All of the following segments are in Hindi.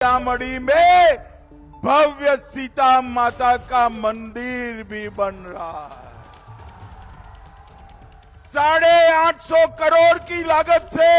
सीतामढ़ी में भव्य सीता माता का मंदिर भी बन रहा है। 850 करोड़ की लागत से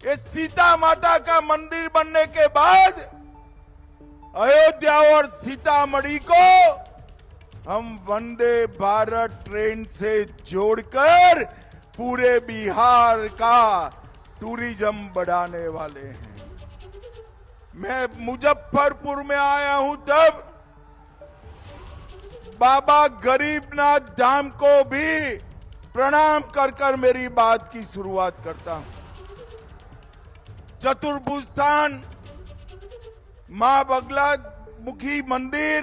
ये सीता माता का मंदिर बनने के बाद अयोध्या और सीतामढ़ी को हम वंदे भारत ट्रेन से जोड़कर पूरे बिहार का टूरिज्म बढ़ाने वाले हैं। मैं मुजफ्फरपुर में आया हूं तब बाबा गरीबनाथ धाम को भी प्रणाम कर कर मेरी बात की शुरुआत करता हूं। चतुर्भुज स्थान, मां बगलामुखी मंदिर,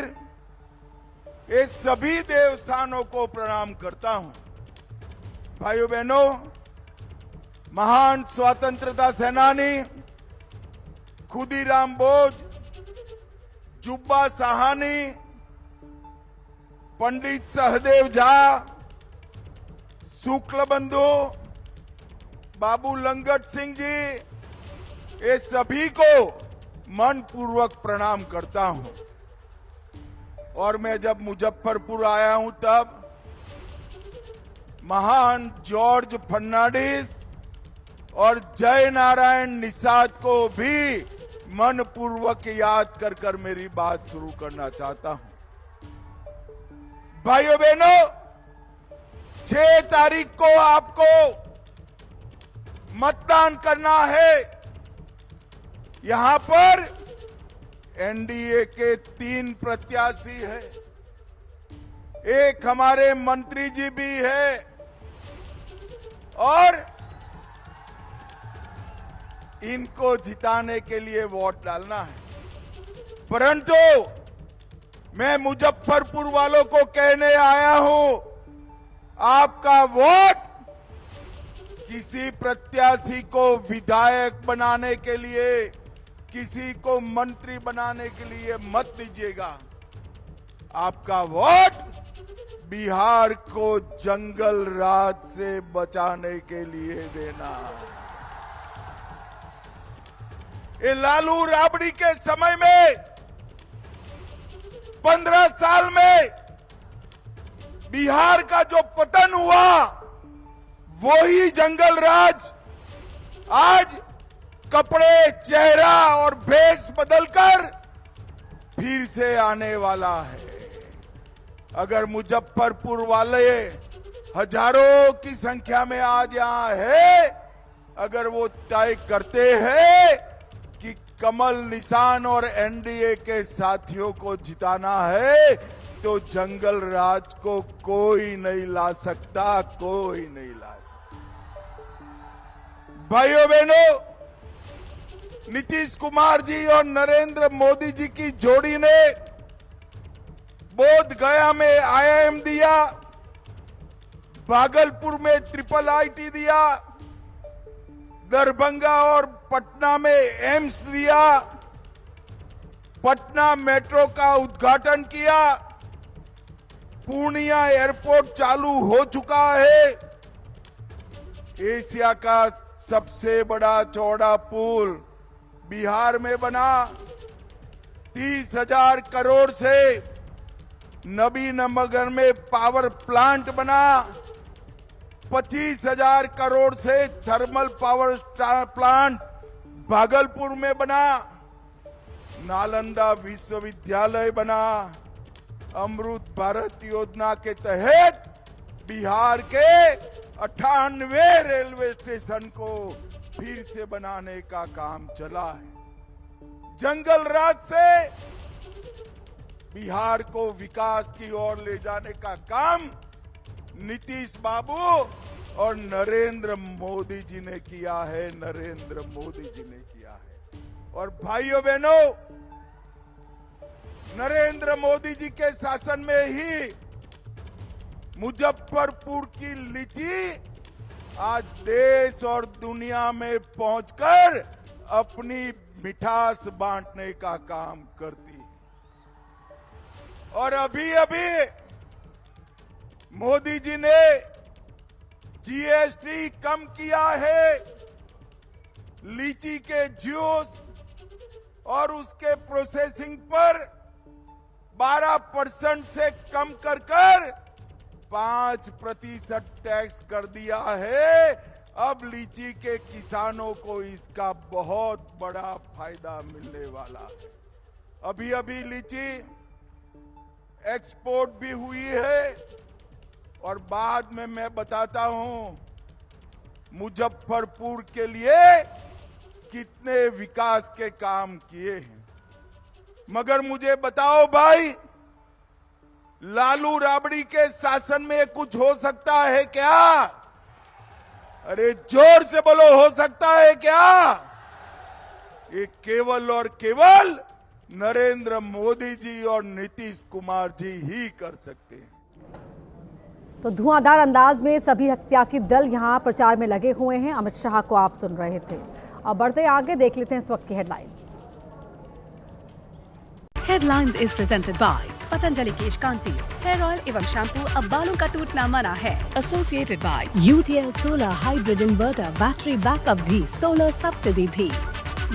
ये सभी देवस्थानों को प्रणाम करता हूं। भाइयों बहनों, महान स्वतंत्रता सेनानी खुदीराम बोस, जुब्बा साहनी, पंडित सहदेव झा, शुक्ल बंधु, बाबू लंगट सिंह जी, ये सभी को मन पूर्वक प्रणाम करता हूं। और मैं जब मुजफ्फरपुर आया हूं तब महान जॉर्ज फर्नांडिस और जय नारायण निषाद को भी मन पूर्वक याद कर कर मेरी बात शुरू करना चाहता हूं। भाइयों बहनों, 6 तारीख को आपको मतदान करना है। यहां पर एनडीए के 3 प्रत्याशी हैं, एक हमारे मंत्री जी भी है और इनको जिताने के लिए वोट डालना है। परंतु मैं मुजफ्फरपुर वालों को कहने आया हूं, आपका वोट किसी प्रत्याशी को विधायक बनाने के लिए, किसी को मंत्री बनाने के लिए मत दीजिएगा। आपका वोट बिहार को जंगल राज से बचाने के लिए देना। ये लालू राबड़ी के समय में 15 साल में बिहार का जो पतन हुआ, वही जंगल राज आज कपड़े, चेहरा और भेष बदलकर फिर से आने वाला है। अगर मुजफ्फरपुर वाले हजारों की संख्या में आज यहां है, अगर वो तय करते हैं कि कमल निशान और एनडीए के साथियों को जिताना है, तो जंगल राज को कोई नहीं ला सकता, कोई नहीं ला सकता। भाइयों बहनों, नीतीश कुमार जी और नरेंद्र मोदी जी की जोड़ी ने बोध गया में आईआईएम दिया, भागलपुर में IIIT दिया, दरभंगा और पटना में एम्स दिया, पटना मेट्रो का उद्घाटन किया, पूर्णिया एयरपोर्ट चालू हो चुका है, एशिया का सबसे बड़ा चौड़ा पुल बिहार में बना, 30,000 करोड़ से नबीनगर में पावर प्लांट बना, 25,000 करोड़ से थर्मल पावर प्लांट भागलपुर में बना, नालंदा विश्वविद्यालय बना। अमृत भारत योजना के तहत बिहार के 98 रेलवे स्टेशन को फिर से बनाने का काम चला है। जंगल राज से बिहार को विकास की ओर ले जाने का काम नीतीश बाबू और नरेंद्र मोदी जी ने किया है, नरेंद्र मोदी जी ने किया है। और भाइयों बहनों, नरेंद्र मोदी जी के शासन में ही मुजफ्फरपुर की लीची आज देश और दुनिया में पहुंचकर अपनी मिठास बांटने का काम करती है। और अभी अभी मोदी जी ने जीएसटी कम किया है, लीची के जूस, और उसके प्रोसेसिंग पर 12% से कम कर 5% टैक्स कर दिया है। अब लीची के किसानों को इसका बहुत बड़ा फायदा मिलने वाला है। अभी अभी लीची एक्सपोर्ट भी हुई है और बाद में मैं बताता हूं मुजफ्फरपुर के लिए कितने विकास के काम किए हैं। मगर मुझे बताओ भाई, लालू राबड़ी के शासन में कुछ हो सकता है क्या? अरे जोर से बोलो, हो सकता है क्या? ये केवल और केवल नरेंद्र मोदी जी और नीतीश कुमार जी ही कर सकते हैं। तो धुआंधार अंदाज में सभी सियासी दल यहां प्रचार में लगे हुए हैं। अमित शाह को आप सुन रहे थे। अब बढ़ते आगे, देख लेते हैं इस वक्त की headlines. Headlines is presented by Patanjali Kesh Kanti hair oil एवं शैम्पू अब बालों का टूटना मना है। Associated by UTL solar hybrid inverter, battery backup भी, सोलर सब्सिडी भी।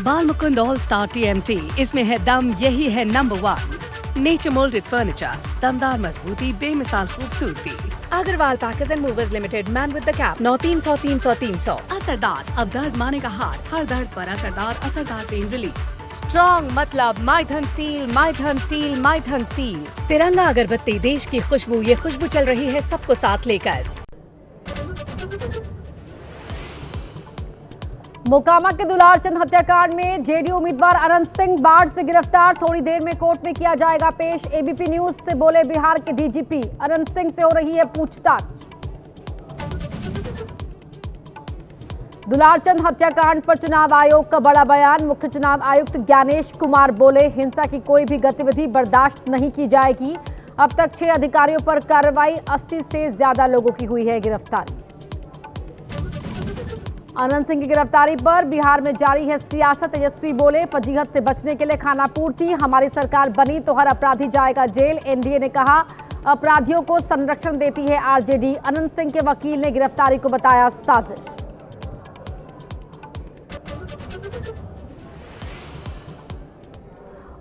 Bal Mukund all star TMT, इसमें है दम, यही है नंबर 1। नेचर मोल्डेड फर्नीचर, दमदार मजबूती, बेमिसाल खूबसूरती। Agarwal packers and movers limited, man with the cap, 9300 300 300। असरदार, अब दर्द माने का हार, हर दर्द पर असरदार पेन रिलीफ। स्ट्रॉन्ग मतलब Maithan steel, Maithan steel, Maithan steel. तिरंगा अगरबत्ती, देश की खुशबू, ये खुशबू चल रही है सबको साथ लेकर। मोकामा के दुलारचंद हत्याकांड में जेडीयू उम्मीदवार अनंत सिंह बाढ़ से गिरफ्तार, थोड़ी देर में कोर्ट में किया जाएगा पेश। एबीपी न्यूज से बोले बिहार के डीजीपी, अनंत सिंह से हो रही है पूछताछ। दुलारचंद हत्याकांड पर चुनाव आयोग का बड़ा बयान। मुख्य चुनाव आयुक्त ज्ञानेश कुमार बोले, हिंसा की कोई भी गतिविधि बर्दाश्त नहीं की जाएगी। अब तक 6 अधिकारियों पर कार्रवाई, 80 से ज्यादा लोगों की हुई है गिरफ्तारी। अनंत सिंह की गिरफ्तारी पर बिहार में जारी है सियासत। तेजस्वी बोले, फजीहत से बचने के लिए खाना पूर्ति, हमारी सरकार बनी तो हर अपराधी जाएगा जेल। एनडीए ने कहा अपराधियों को संरक्षण देती है आरजेडी। अनंत सिंह के वकील ने गिरफ्तारी को बताया साजिश।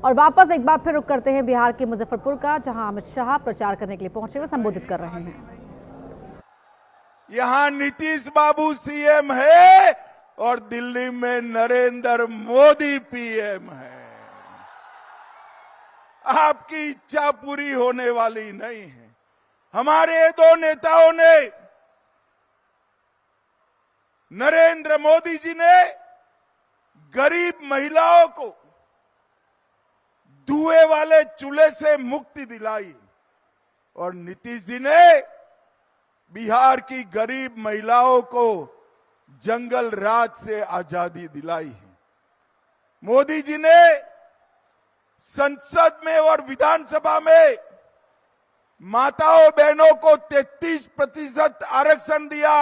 और वापस एक बार फिर रुक करते हैं बिहार के मुजफ्फरपुर का, जहां अमित शाह प्रचार करने के लिए पहुंचे हुए संबोधित कर रहे हैं। यहां नीतीश बाबू सीएम है और दिल्ली में नरेंद्र मोदी पीएम है। आपकी इच्छा पूरी होने वाली नहीं है। हमारे 2 नेताओं ने, नरेंद्र मोदी जी ने गरीब महिलाओं को धुएं वाले चूल्हे से मुक्ति दिलाई और नीतीश जी ने बिहार की गरीब महिलाओं को जंगल राज से आजादी दिलाई है। मोदी जी ने संसद में और विधानसभा में माताओं बहनों को 33% आरक्षण दिया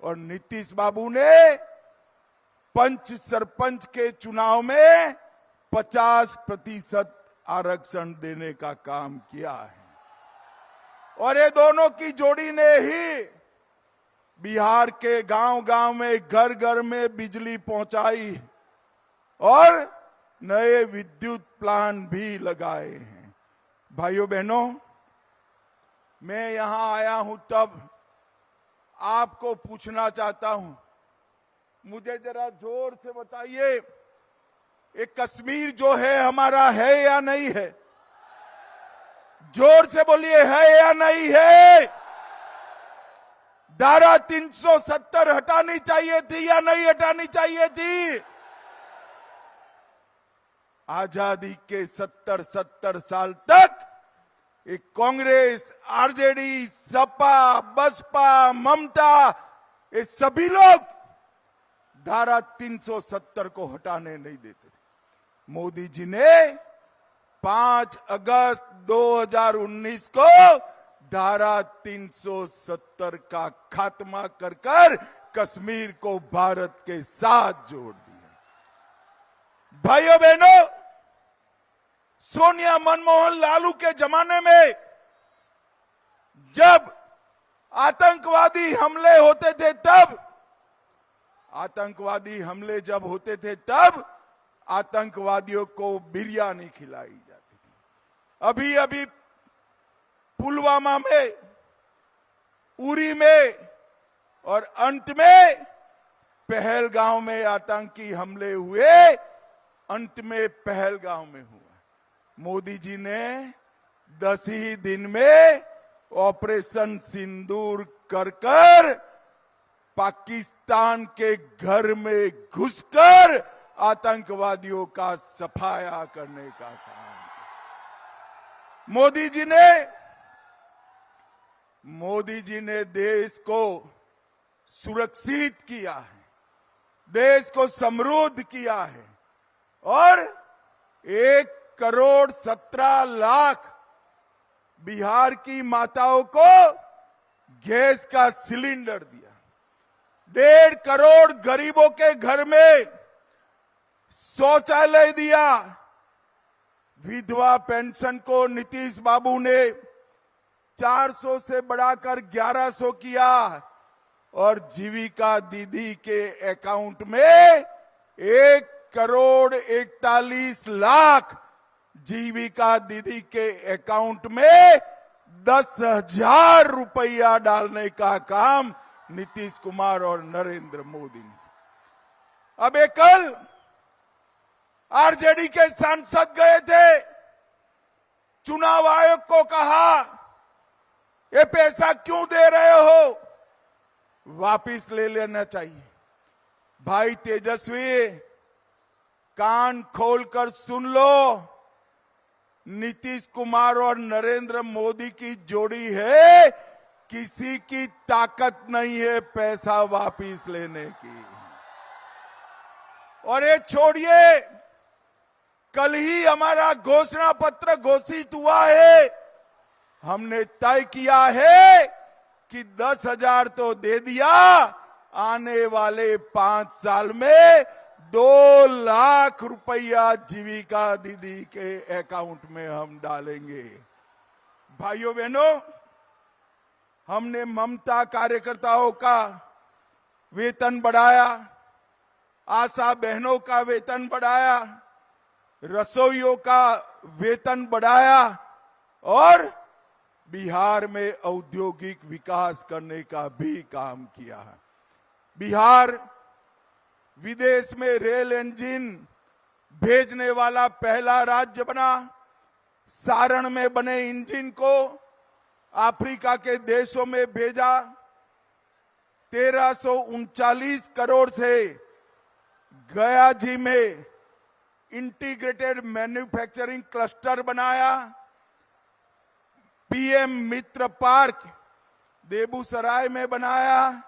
और नीतीश बाबू ने पंच सरपंच के चुनाव में 50% आरक्षण देने का काम किया है। और ये दोनों की जोड़ी ने ही बिहार के गांव-गांव में, घर-घर में बिजली पहुंचाई और नए विद्युत प्लांट भी लगाए हैं। भाइयों बहनों, मैं यहां आया हूं तब आपको पूछना चाहता हूं, मुझे जरा जोर से बताइए, ये कश्मीर जो है हमारा है या नहीं है? जोर से बोलिए, है या नहीं है? धारा 370 हटानी चाहिए थी या नहीं हटानी चाहिए थी? आजादी के 70 साल तक एक कांग्रेस, आरजेडी, सपा, बसपा, ममता, ये सभी लोग धारा 370 को हटाने नहीं देते थे। मोदी जी ने 5 अगस्त 2019 को धारा 370 का खात्मा कर कश्मीर को भारत के साथ जोड़ दिया। भाइयों बहनों, सोनिया, मनमोहन, लालू के जमाने में जब आतंकवादी हमले होते थे तब आतंकवादियों को बिरयानी खिलाई जाती थी। अभी अभी पुलवामा में, उरी में और अंत में पहलगांव में आतंकी हमले हुए। अंत में पहलगांव में हुआ। मोदी जी ने 10 ही दिन में ऑपरेशन सिंदूर कर पाकिस्तान के घर में घुसकर आतंकवादियों का सफाया करने का काम किया। मोदी जी ने देश को सुरक्षित किया है, देश को समृद्ध किया है और 1,17,00,000 बिहार की माताओं को गैस का सिलेंडर दिया। 1.5 करोड़ गरीबों के घर में शौचालय दिया। विधवा पेंशन को नीतीश बाबू ने 400 से बढ़ाकर 1100 किया और जीविका दीदी के अकाउंट में 1,41,00,000 जीविका दीदी के अकाउंट में 10,000 रुपया डालने का काम नीतीश कुमार और नरेंद्र मोदी ने। अब एक कल आरजेडी के सांसद गए थे, चुनाव आयोग को कहा ये पैसा क्यों दे रहे हो, वापिस ले लेना चाहिए। भाई तेजस्वी, कान खोलकर सुन लो, नीतीश कुमार और नरेंद्र मोदी की जोड़ी है, किसी की ताकत नहीं है पैसा वापिस लेने की। और ये छोड़िए, कल ही हमारा घोषणा पत्र घोषित हुआ है। हमने तय किया है कि 10,000 तो दे दिया, आने वाले 5 साल में 2 लाख रुपया जीविका दीदी के अकाउंट में हम डालेंगे। भाइयों बहनों, हमने ममता कार्यकर्ताओं का वेतन बढ़ाया, आशा बहनों का वेतन बढ़ाया, रसोइयों का वेतन बढ़ाया और बिहार में औद्योगिक विकास करने का भी काम किया है। बिहार विदेश में रेल इंजन भेजने वाला पहला राज्य बना। सारण में बने इंजन को अफ्रीका के देशों में भेजा। 1339 करोड़ से गया जी में इंटीग्रेटेड मैन्युफैक्चरिंग क्लस्टर बनाया। पीएम मित्र पार्क बेगूसराय में बनाया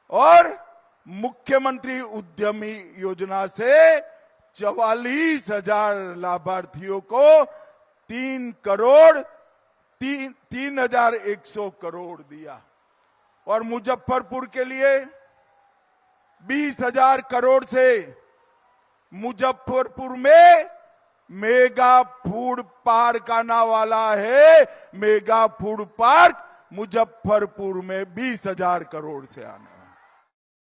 और मुख्यमंत्री उद्यमी योजना से 44,000 लाभार्थियों को 3,100 करोड़ दिया। और मुजफ्फरपुर के लिए 20,000 करोड़ से मुजफ्फरपुर में मेगा फूड पार्क आने वाला है। मेगा फूड पार्क मुजफ्फरपुर में 20,000 करोड़ से आने।